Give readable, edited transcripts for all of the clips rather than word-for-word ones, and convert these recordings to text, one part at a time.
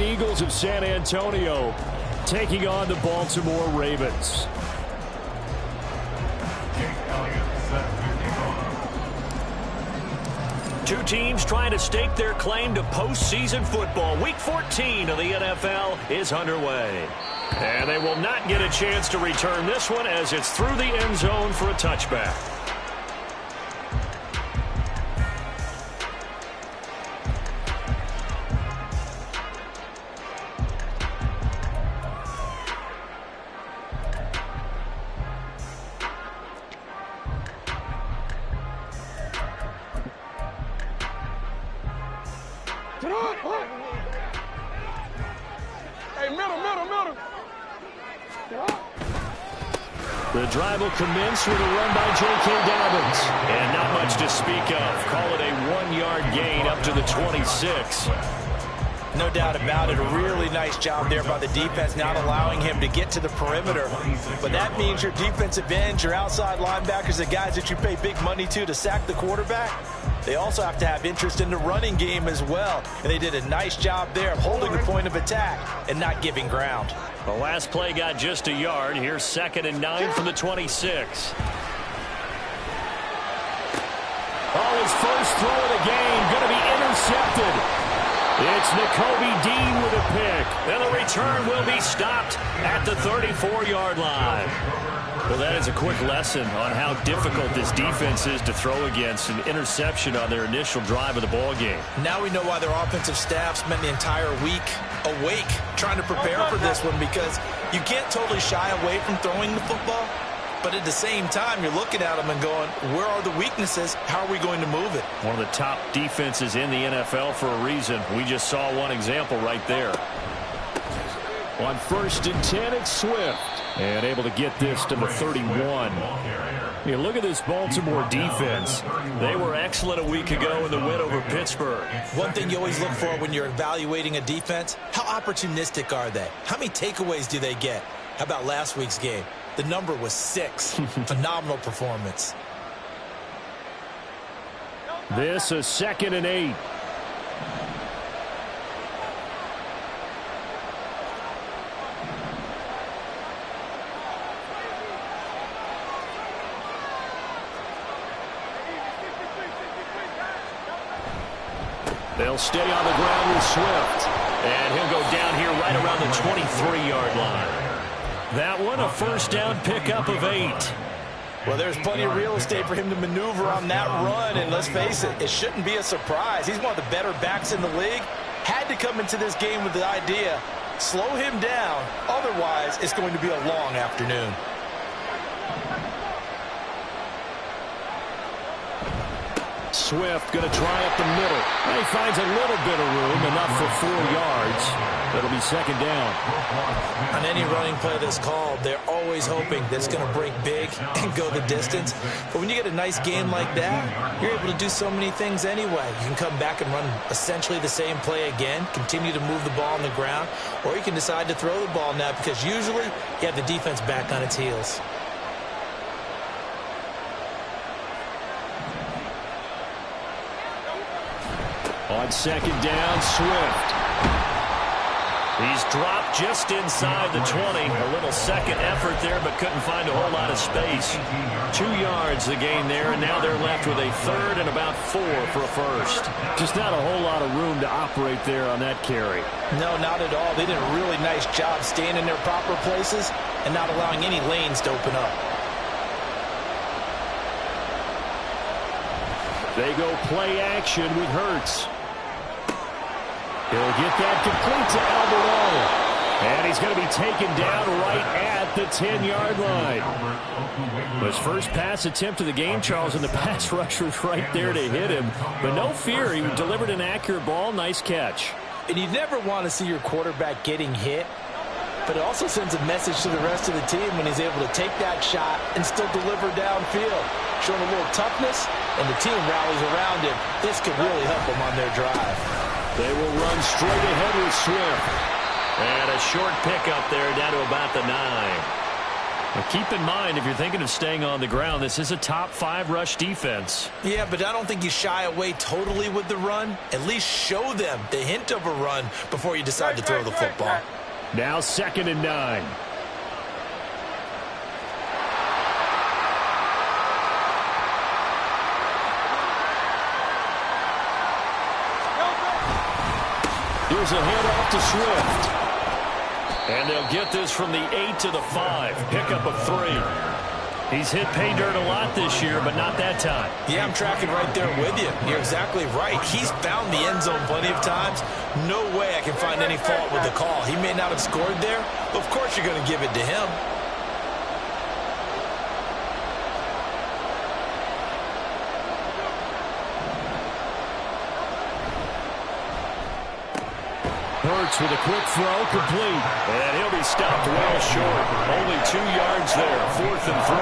Golden Eagles of San Antonio taking on the Baltimore Ravens. Two teams trying to stake their claim to postseason football. Week 14 of the NFL is underway. And they will not get a chance to return this one as it's through the end zone for a touchback. The drive will commence with a run by J.K. Dobbins. And not much to speak of. Call it a 1-yard gain up to the 26. No doubt about it. A really nice job there by the defense, not allowing him to get to the perimeter. But that means your defensive ends, your outside linebackers, the guys that you pay big money to sack the quarterback, they also have to have interest in the running game as well. And they did a nice job there of holding the point of attack and not giving ground. The last play got just a yard. Here's 2nd and 9 from the 26. Oh, his first throw of the game going to be intercepted. It's Nakobe Dean with a pick. And the return will be stopped at the 34-yard line. Well, that is a quick lesson on how difficult this defense is to throw against. An interception on their initial drive of the ball game. Now we know why their offensive staff spent the entire week awake trying to prepare for this one, because you can't totally shy away from throwing the football. But at the same time, you're looking at them and going, where are the weaknesses? How are we going to move it? One of the top defenses in the NFL for a reason. We just saw one example right there. On 1st and 10, it's Swift. And able to get this to the 31. You look at this Baltimore defense. They were excellent a week ago in the win over Pittsburgh. One thing you always look for when you're evaluating a defense, how opportunistic are they? How many takeaways do they get? How about last week's game? The number was 6. Phenomenal performance. This is 2nd and 8. They'll stay on the ground with Swift. And he'll go down here right around the 23-yard line. That one, a first down pickup of 8. Well, there's plenty of real estate for him to maneuver on that run. And let's face it, it shouldn't be a surprise. He's one of the better backs in the league. Had to come into this game with the idea, slow him down. Otherwise, it's going to be a long afternoon. Swift going to try up the middle. And he finds a little bit of room, enough for 4 yards. That'll be 2nd down. On any running play that's called, they're always hoping that it's going to break big and go the distance. But when you get a nice game like that, you're able to do so many things anyway. You can come back and run essentially the same play again, continue to move the ball on the ground, or you can decide to throw the ball now because usually you have the defense back on its heels. On 2nd down, Swift. He's dropped just inside the 20. A little second effort there, but couldn't find a whole lot of space. 2 yards the gain there, and now they're left with a 3rd and about 4 for a first. Just not a whole lot of room to operate there on that carry. No, not at all. They did a really nice job staying in their proper places and not allowing any lanes to open up. They go play action with Hurts. He'll get that complete to Alberto. And he's going to be taken down right at the 10-yard line. His first pass attempt of the game, Charles, and the pass rush was right there to hit him. But no fear, he delivered an accurate ball. Nice catch. And you never want to see your quarterback getting hit. But it also sends a message to the rest of the team when he's able to take that shot and still deliver downfield. Showing a little toughness, and the team rallies around him. This could really help them on their drive. They will run straight ahead with Swift. And a short pickup there down to about the 9. Now keep in mind, if you're thinking of staying on the ground, this is a top 5 rush defense. Yeah, but I don't think you shy away totally with the run. At least show them the hint of a run before you decide to throw the football. Now 2nd and 9. Here's a handoff to Swift. And they'll get this from the 8 to the 5. Pickup of 3. He's hit pay dirt a lot this year, but not that time. Yeah, I'm tracking right there with you. You're exactly right. He's found the end zone plenty of times. No way I can find any fault with the call. He may not have scored there, but of course you're going to give it to him. Hurts with a quick throw, complete. And he'll be stopped well short. Only 2 yards there, 4th and 3.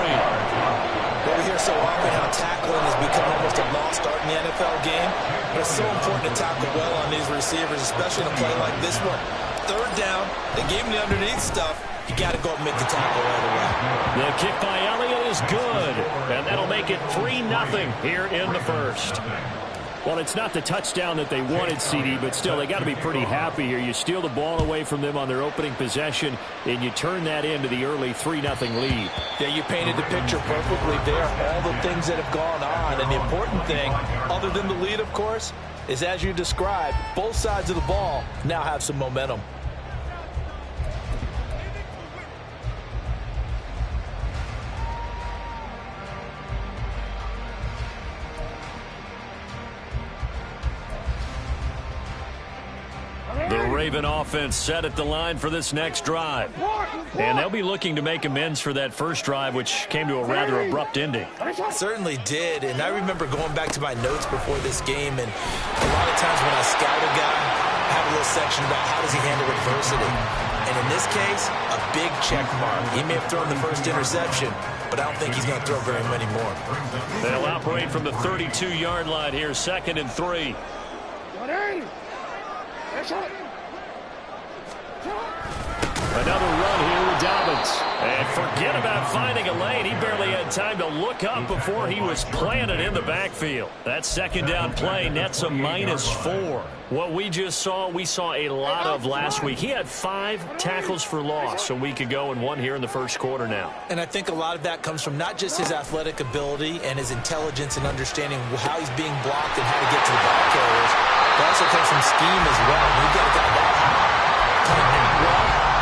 Well, we hear so often how tackling has become almost a lost art in the NFL game. But it's so important to tackle well on these receivers, especially in a play like this one. 3rd down, they gave him the underneath stuff. You got to go and make the tackle right away. The kick by Elliott is good. And that'll make it 3-0 here in the first. Well, it's not the touchdown that they wanted, CD, but still, they got to be pretty happy here. You steal the ball away from them on their opening possession, and you turn that into the early 3-0 lead. Yeah, you painted the picture perfectly there. All the things that have gone on, and the important thing, other than the lead, of course, is as you described, both sides of the ball now have some momentum. The Raven offense set at the line for this next drive. And they'll be looking to make amends for that first drive, which came to a rather abrupt ending. Certainly did, and I remember going back to my notes before this game, and a lot of times when I scout a guy, I have a little section about how does he handle adversity. And in this case, a big check mark. He may have thrown the first interception, but I don't think he's going to throw very many more. They'll operate from the 32-yard line here, 2nd and 3. Another run here with Dobbins. And forget about finding a lane. He barely had time to look up before he was planted in the backfield. That 2nd down play nets a -4. What we just saw, we saw a lot of last week. He had 5 tackles for loss a week ago and 1 here in the first quarter now. And I think a lot of that comes from not just his athletic ability and his intelligence and understanding how he's being blocked and how to get to the ball carriers, but also comes from scheme as well. You've got a guy that high.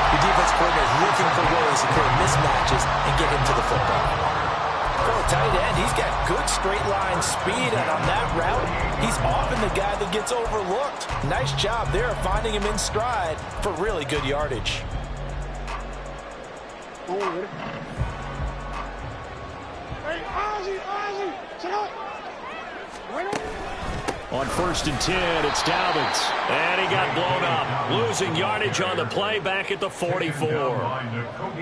The defense coordinator is looking for ways to create mismatches and get him to the football. For a tight end, he's got good straight line speed, and on that route, he's often the guy that gets overlooked. Nice job there finding him in stride for really good yardage. On 1st and 10, it's Dobbins. And he got blown up. Losing yardage on the play back at the 44.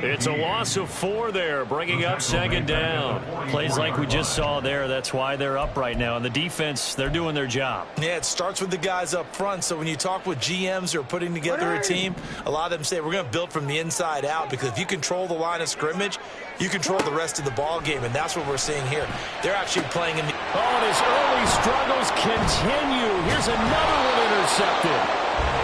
It's a loss of 4 there, bringing up 2nd down. Plays like we just saw there, that's why they're up right now. And the defense, they're doing their job. Yeah, it starts with the guys up front. So when you talk with GMs who are putting together a team, a lot of them say we're going to build from the inside out, because if you control the line of scrimmage, you control the rest of the ball game, and that's what we're seeing here. They're actually playing in the... Oh, and his early struggles continue. Here's another one intercepted.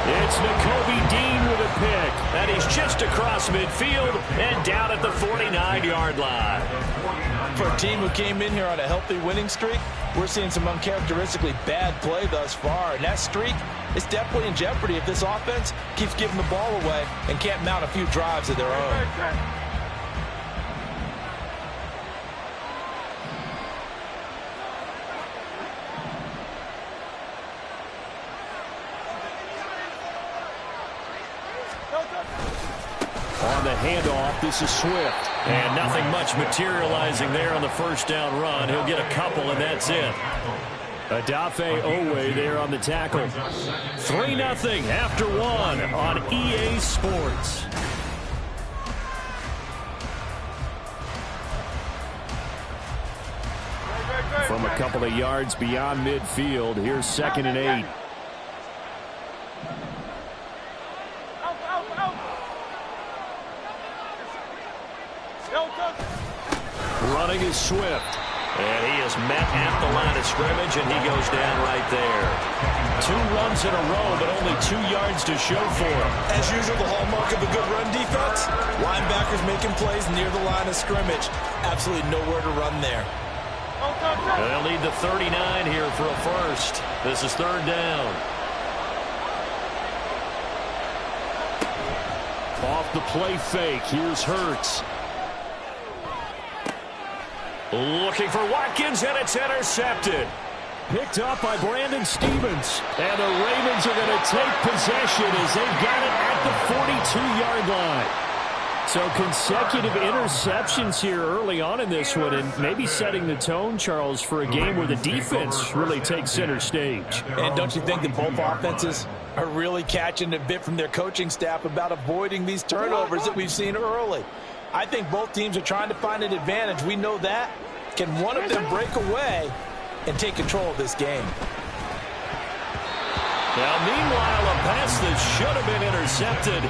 It's Nakobe Dean with a pick, and he's just across midfield and down at the 49-yard line. For a team who came in here on a healthy winning streak, we're seeing some uncharacteristically bad play thus far, and that streak is definitely in jeopardy if this offense keeps giving the ball away and can't mount a few drives of their own. On the handoff, this is Swift. And nothing much materializing there on the 1st down run. He'll get a couple, and that's it. Adafe Owe there on the tackle. 3-0 after 1 on EA Sports. From a couple of yards beyond midfield, here's 2nd and 8. Running is Swift. And he is met at the line of scrimmage, and he goes down right there. 2 runs in a row, but only 2 yards to show for him. As usual, the hallmark of a good run defense, linebackers making plays near the line of scrimmage. Absolutely nowhere to run there. They'll need the 39 here for a first. This is 3rd down. Off the play fake, here's Hurts. Looking for Watkins, and it's intercepted. Picked up by Brandon Stevens. And the Ravens are going to take possession as they've got it at the 42-yard line. So consecutive interceptions here early on in this one, and maybe setting the tone, Charles, for a game where the defense really takes center stage. And don't you think that both offenses are really catching a bit from their coaching staff about avoiding these turnovers that we've seen early? I think both teams are trying to find an advantage. We know that. Can one of them break away and take control of this game? Now, meanwhile, a pass that should have been intercepted,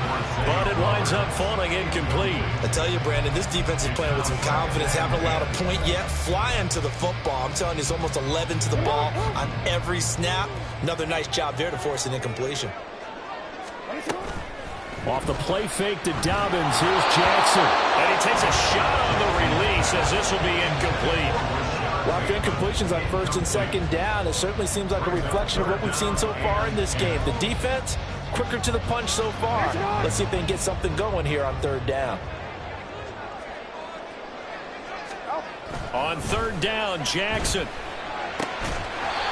but it winds up falling incomplete. I tell you, Brandon, this defense is playing with some confidence. Haven't allowed a point yet. Flying to the football. I'm telling you, it's almost 11 to the ball on every snap. Another nice job there to force an incompletion. Off the play fake to Dobbins, here's Jackson. And he takes a shot on the release as this will be incomplete. Well, after incompletions on 1st and 2nd down, it certainly seems like a reflection of what we've seen so far in this game. The defense, quicker to the punch so far. Let's see if they can get something going here on 3rd down. On 3rd down, Jackson.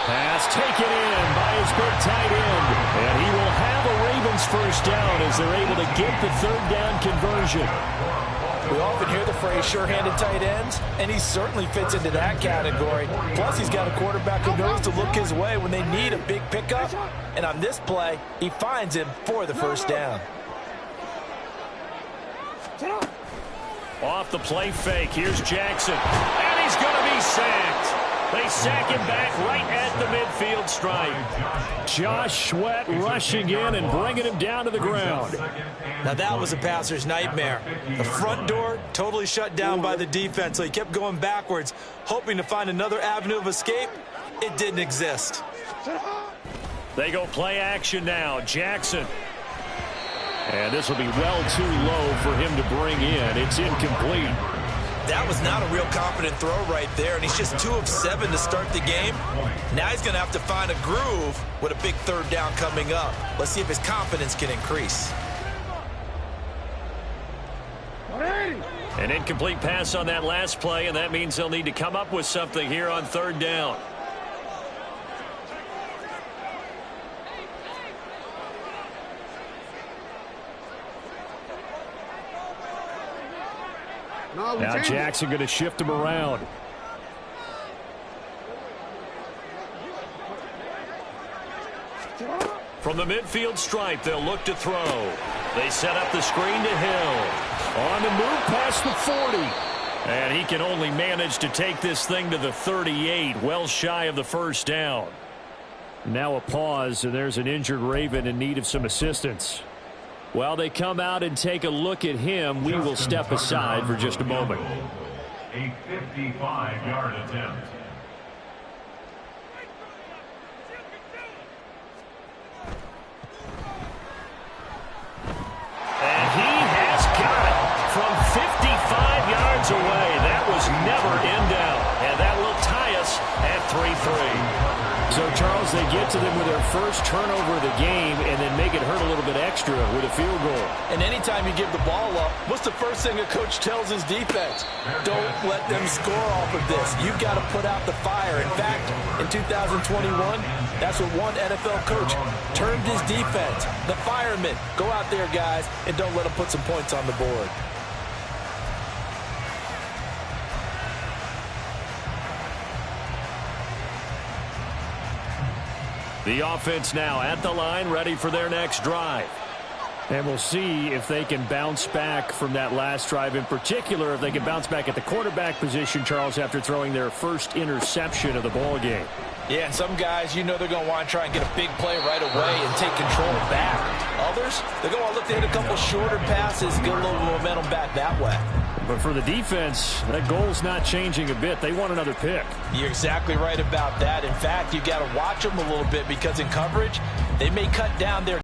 Pass taken in by his big tight end. And he will have a Ravens first down as they're able to get the 3rd down conversion. We often hear the phrase sure-handed tight ends, and he certainly fits into that category. Plus, he's got a quarterback who knows to look his way when they need a big pickup. And on this play, he finds him for the first down. Off the play fake, here's Jackson. And he's going to be sacked. They sack him back right at the midfield stripe. Josh Sweat rushing in and bringing him down to the ground. Now that was a passer's nightmare. The front door totally shut down by the defense, so he kept going backwards, hoping to find another avenue of escape. It didn't exist. They go play action now. Jackson. And this will be well too low for him to bring in. It's incomplete. That was not a real confident throw right there, and he's just 2 of 7 to start the game. Now he's going to have to find a groove with a big 3rd down coming up. Let's see if his confidence can increase. An incomplete pass on that last play, and that means they'll need to come up with something here on 3rd down. Now Jackson going to shift him around. From the midfield stripe, they'll look to throw. They set up the screen to Hill. On the move past the 40. And he can only manage to take this thing to the 38, well shy of the first down. Now a pause, and there's an injured Raven in need of some assistance. While they come out and take a look at him, we will step aside for just a moment. A 55-yard attempt. And he has got it from 55 yards away. That was never in doubt. And that will tie us at 3-3. So, Charles, they get to them with their first turnover of the game and then make it hurt a little bit extra with a field goal. And anytime you give the ball up, what's the first thing a coach tells his defense? Don't let them score off of this. You've got to put out the fire. In fact, in 2021, that's what one NFL coach termed his defense. The firemen. Go out there, guys, and don't let them put some points on the board. The offense now at the line, ready for their next drive. And we'll see if they can bounce back from that last drive. In particular, if they can bounce back at the quarterback position, Charles, after throwing their first interception of the ball game. Yeah, and some guys, you know they're going to want to try and get a big play right away and take control back. Others, they go, oh, look, they hit a couple shorter passes, get a little momentum back that way. But for the defense, that goal's not changing a bit. They want another pick. You're exactly right about that. In fact, you got to watch them a little bit because in coverage, they may cut down their